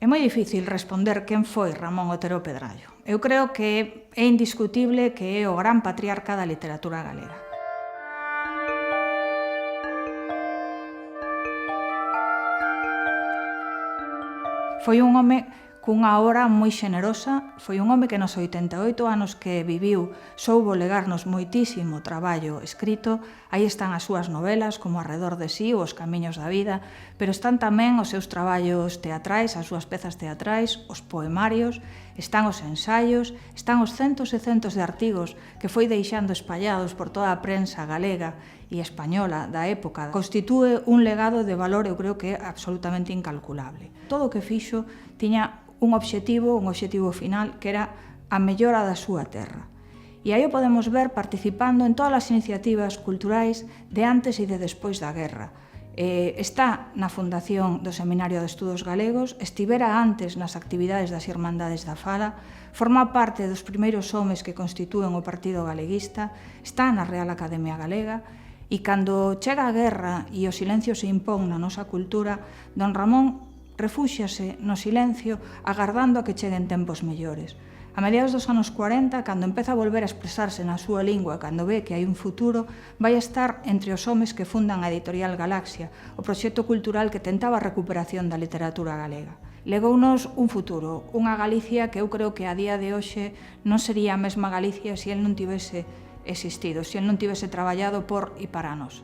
moi difícil responder quen foi Ramón Otero Pedrallo. Eu creo que é indiscutible que é o gran patriarca da literatura galega. Foi un home cunha obra moi xenerosa, foi un home que nos 88 anos que viviu soubo legarnos moitísimo traballo escrito. Aí están as súas novelas, como Arredor de sí ou Os camiños da vida, pero están tamén os seus traballos teatrais, as súas pezas teatrais, os poemarios, están os ensaios, están os centos e centos de artigos que foi deixando espallados por toda a prensa galega e española da época. Constitúe un legado de valor, eu creo que é absolutamente incalculable. Todo o que fixo tiña un obxectivo final, que era a mellora da súa terra. E aí o podemos ver participando en todas as iniciativas culturais de antes e de despois da guerra. Está na fundación do Seminario de Estudos Galegos, estivera antes nas actividades das Irmandades da Fala, forma parte dos primeiros homes que constitúen o Partido Galeguista, está na Real Academia Galega, e cando chega a guerra e o silencio se impón na nosa cultura, don Ramón refúxiase no silencio agardando a que cheguen tempos mellores. A mediados dos anos 40, cando empeza a volver a expresarse na súa lingua, cando ve que hai un futuro, vai estar entre os homes que fundan a Editorial Galaxia, o proxecto cultural que tentaba a recuperación da literatura galega. Legounos un futuro, unha Galicia que eu creo que a día de hoxe non sería a mesma Galicia se el non tivese existido, se el non tivese traballado por e para nós.